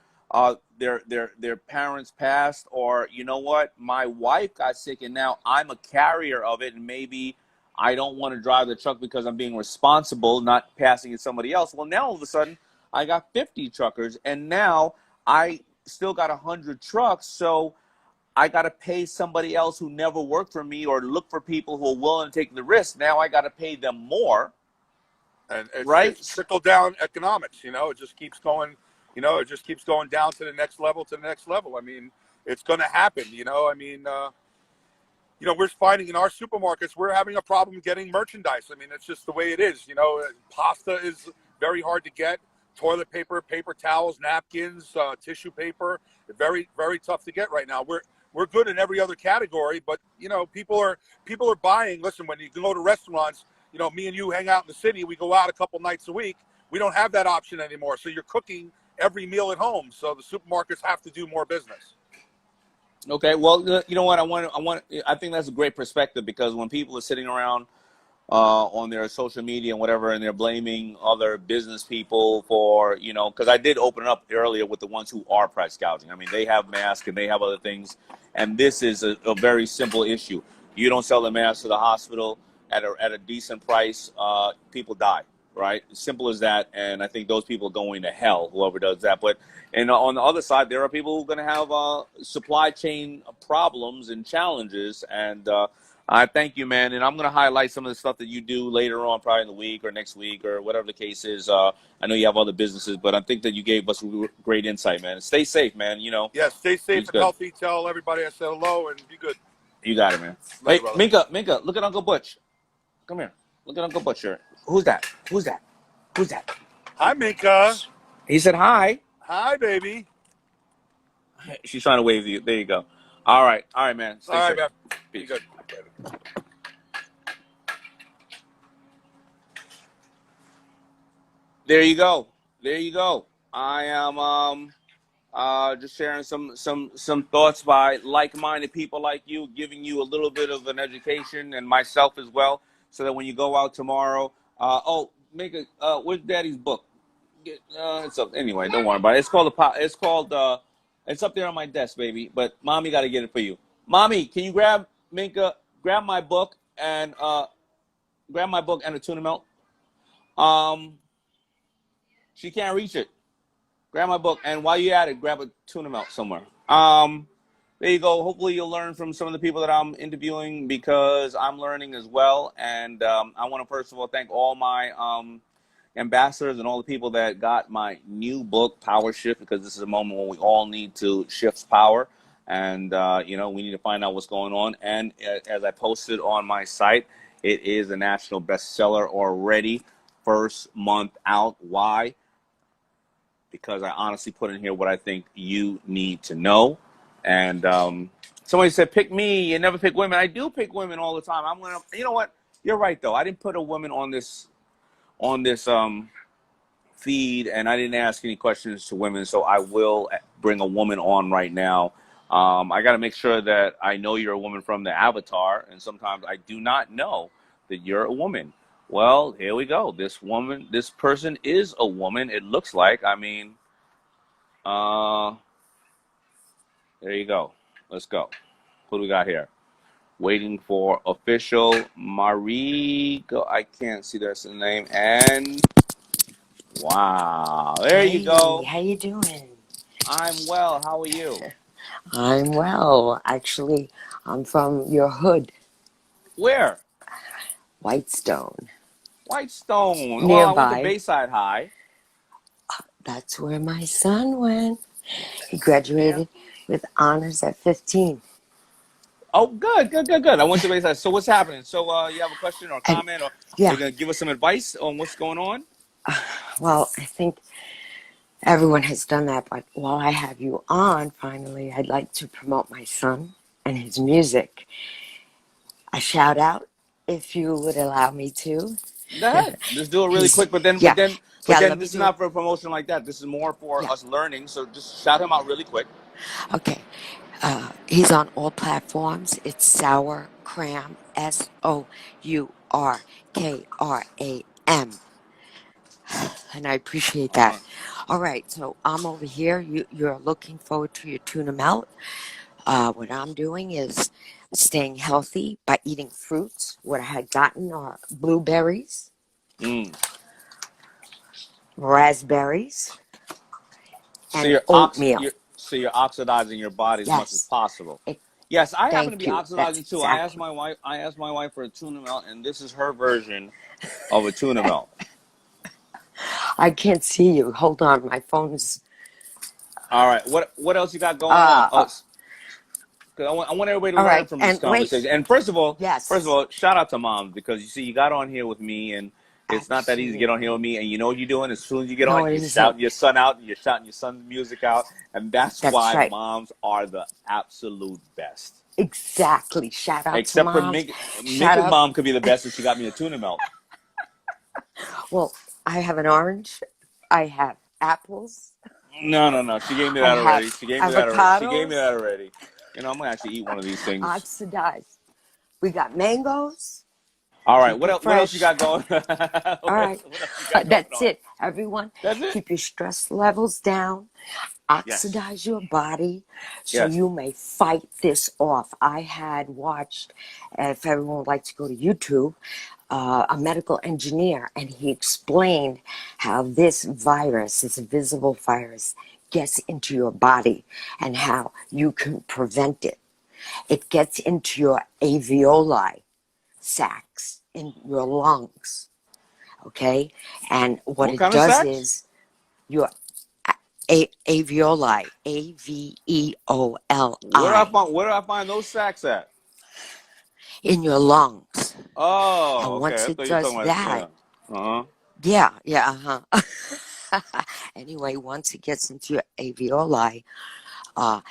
A: their parents passed, or you know what, my wife got sick and now I'm a carrier of it, and maybe I don't want to drive the truck because I'm being responsible, not passing it to somebody else. Well, now all of a sudden I got 50 truckers, and now I still got 100 trucks, so I got to pay somebody else who never worked for me, or look for people who are willing to take the risk. Now I got to pay them more.
F: And
A: right?
F: it's trickle down economics, it just keeps going, it just keeps going down to the next level, I mean, it's going to happen, we're finding in our supermarkets, we're having a problem getting merchandise. I mean, it's just the way it is. Pasta is very hard to get. Toilet paper, paper towels, napkins, tissue paper, very, very tough to get right now. We're good in every other category, but people are buying. Listen, when you go to restaurants, me and you hang out in the city. We go out a couple nights a week. We don't have that option anymore. So you're cooking every meal at home. So the supermarkets have to do more business.
A: Okay, well, you know what? I think that's a great perspective, because when people are sitting around on their social media and whatever, and they're blaming other business people for, because I did open up earlier with the ones who are price gouging. I mean, they have masks and they have other things, and this is a very simple issue. You don't sell the mask to the hospital at a decent price, people die, right? Simple as that. And I think those people are going to hell, whoever does that. But on the other side, there are people who are going to have supply chain problems and challenges. And I thank you, man. And I'm going to highlight some of the stuff that you do later on, probably in the week or next week or whatever the case is. I know you have other businesses, but I think that you gave us great insight, man. Stay safe, man.
F: Yeah, stay safe and healthy. Tell everybody I said hello, and be good.
A: You got it, man. Hey, Minka, look at Uncle Butch. Come here. Look at Uncle Butch here. Who's that?
F: Hi, Minka.
A: He said hi.
F: Hi, baby.
A: She's trying to wave you. There you go. All right, man. Stay safe.
F: Man.
A: Be
F: good.
A: There you go. I am just sharing some thoughts by like-minded people like you, giving you a little bit of an education, and myself as well, so that when you go out tomorrow, where's Daddy's book? It's up anyway. Don't worry about it. It's up there on my desk, baby. But Mommy got to get it for you. Mommy, can you grab my book and a tuna melt? She can't reach it. Grab my book, and while you're at it, grab a tuna melt somewhere. There you go. Hopefully you'll learn from some of the people that I'm interviewing, because I'm learning as well. And I want to first of all thank all my ambassadors and all the people that got my new book, Power Shift, because this is a moment when we all need to shift power. And, we need to find out what's going on. And as I posted on my site, it is a national bestseller already. First month out. Why? Because I honestly put in here what I think you need to know. And somebody said, pick me. You never pick women. I do pick women all the time. You know what? You're right, though. I didn't put a woman on this feed, and I didn't ask any questions to women. So I will bring a woman on right now. I got to make sure that I know you're a woman from the avatar. And sometimes I do not know that you're a woman. Well, here we go. This person is a woman. It looks like. I mean, there you go. Let's go. Who do we got here? Waiting for official Marie. I can't see that's the name. And wow, there you go.
G: How you doing?
A: I'm well. How are you?
G: I'm well. Actually, I'm from your hood.
A: Where?
G: Whitestone.
A: Whitestone.
G: Nearby.
A: Well, I went to Bayside High.
G: That's where my son went. He graduated with honors at 15.
A: Oh, good. I went to Bayside. So what's happening? So you have a question or a comment, or you're going to give us some advice on what's going on?
G: Well, I think everyone has done that, but while I have you on, finally, I'd like to promote my son and his music. A shout out, if you would allow me to.
A: Go ahead. Just do it really quick, but then this is not for a promotion like that. This is more for us learning. So just shout him out really quick.
G: Okay. He's on all platforms. It's Sour Cram, SOURKRAM. And I appreciate that. All right, so I'm over here. You're looking forward to your tuna melt. What I'm doing is staying healthy by eating fruits. What I had gotten are blueberries,
A: Mm.
G: raspberries,
A: So
G: and oatmeal.
A: you're oxidizing your body as much as
G: Yes.
A: possible.
G: It,
A: Yes, I happen to
G: thank
A: be
G: you. That's
A: oxidizing too.
G: exactly.
A: I asked my wife for a tuna melt, and this is her version of a tuna melt.
G: I can't see you. Hold on, my phone's.
A: All right, what else you got going on?
G: Uh, uh,
A: 'Cause I want everybody to
G: all
A: learn
G: right,
A: from this
G: and wait.
A: conversation. And first of
G: Yes,
A: all, shout out to Mom, because you see, you got on here with me, and it's not that easy to get on here with
G: absolutely.
A: me. And you know what you're doing? As soon as you get
G: No,
A: on,
G: it
A: you're
G: isn't.
A: shouting your son out, you're shouting your son's music out, and that's
G: That's
A: why
G: right.
A: moms are the absolute best.
G: Exactly. Shout out to
A: Except for
G: moms. Shout
A: Mika's
G: out.
A: mom could be the best if she got me a tuna melt.
G: Well, I have an orange. I have apples.
A: No. She gave me
G: I
A: that
G: have
A: already. She gave me that already. She gave me
G: avocados,
A: that already. You know, I'm gonna actually eat one of these things.
G: oxidized. We got mangoes.
A: All right.
G: Keep it
A: What else you
G: fresh.
A: got going?
G: All right.
A: What else you got going
G: That's
A: on?
G: it, everyone.
A: That's it.
G: Keep your stress levels down.
A: Yes.
G: Oxidize your body so
A: Yes.
G: you may fight this off. I had watched, if everyone would like to go to YouTube, a medical engineer, and he explained how this virus, this invisible virus, gets into your body and how you can prevent it. It gets into your alveoli sacs in your lungs, okay? And what
A: What
G: it
A: kind of
G: does
A: sex?
G: is your alveoli, A-V-E-O-L-I,
A: Where do I find those sacks at?
G: in your lungs.
A: Oh,
G: And
A: okay.
G: once
A: I
G: it
A: thought you were
G: does
A: talking about
G: that,
A: Uh-huh.
G: yeah, Anyway, once it gets into your alveoli, uh,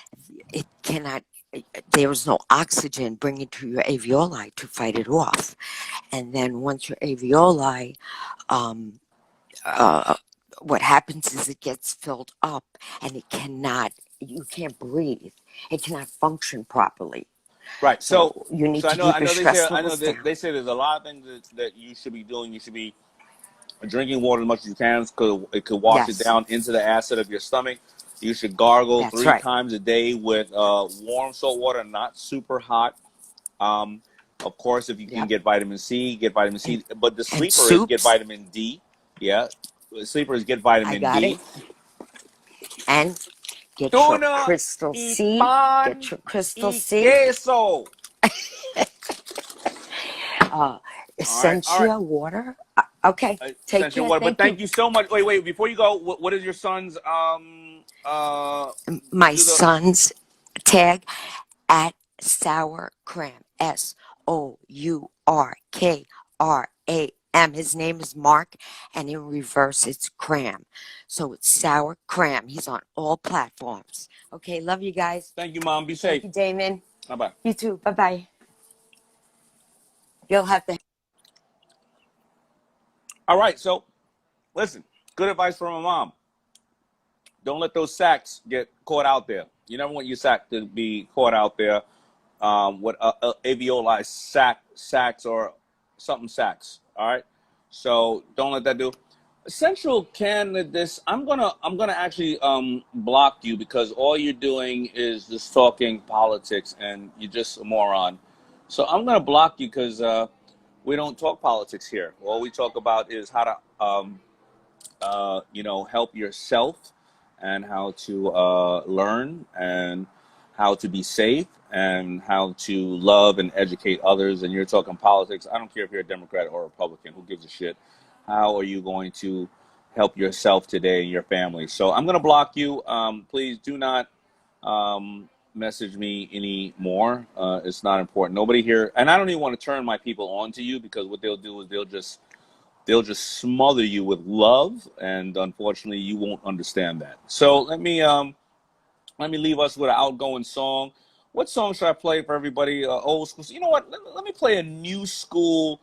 G: it cannot, there's no oxygen bringing to your alveoli to fight it off. And then once your alveoli, um, uh, what happens is it gets filled up and you can't breathe. It cannot function properly.
A: Right.
G: So you need
A: So
G: to keep your stress
A: I know
G: levels
A: that
G: down.
A: they say there's a lot of things that you should be doing. You should be drinking water as much as you can, because it could wash it
G: Yes,
A: down into the acid of your stomach. You should gargle
G: that's
A: three
G: right.
A: times a day with warm salt water, not super hot. Um, of course, if you can
G: Yep.
A: get vitamin C, get vitamin
G: And,
A: C. But the
G: and
A: sleeper is get
G: soups,
A: vitamin D. Yeah, the sleeper is get
G: I
A: vitamin
G: got it.
A: D.
G: And get your
A: Tuna
G: crystal
A: y
G: C. Get
A: pan
G: your crystal
A: y
G: C.
A: queso.
G: Uh,
A: All right.
G: Essentia water. Okay. Take
A: Essential
G: care.
A: water. But
G: Thank you.
A: thank you so much. Wait. Before you go, what is your son's
G: My
A: do the
G: son's tag at Sour Cram. SOURKRAM. His name is Mark, and in reverse, it's Cram. So it's Sour Cram. He's on all platforms. Okay, love you guys.
A: Thank you, Mom. Be
G: Thank
A: safe.
G: you, Damon.
A: Bye bye.
G: You too. Bye bye. You'll have to.
A: All right. So listen, good advice from a mom. Don't let those sacks get caught out there. You never want your sack to be caught out there. What alveoli sacks or something sacks. All right. So don't let that do. Essential candidates. I'm gonna actually block you, because all you're doing is just talking politics, and you're just a moron. So I'm gonna block you, because we don't talk politics here. All we talk about is how to help yourself, and how to learn, and how to be safe, and how to love and educate others. And you're talking politics. I don't care if you're a Democrat or a Republican. Who gives a shit? How are you going to help yourself today and your family? So I'm going to block you. Please do not message me anymore. It's not important. Nobody here, and I don't even want to turn my people on to you, because what they'll do is they'll just smother you with love, and unfortunately you won't understand that. So let me leave us with an outgoing song. What song should I play for everybody? Old school. You know what? Let me play a new school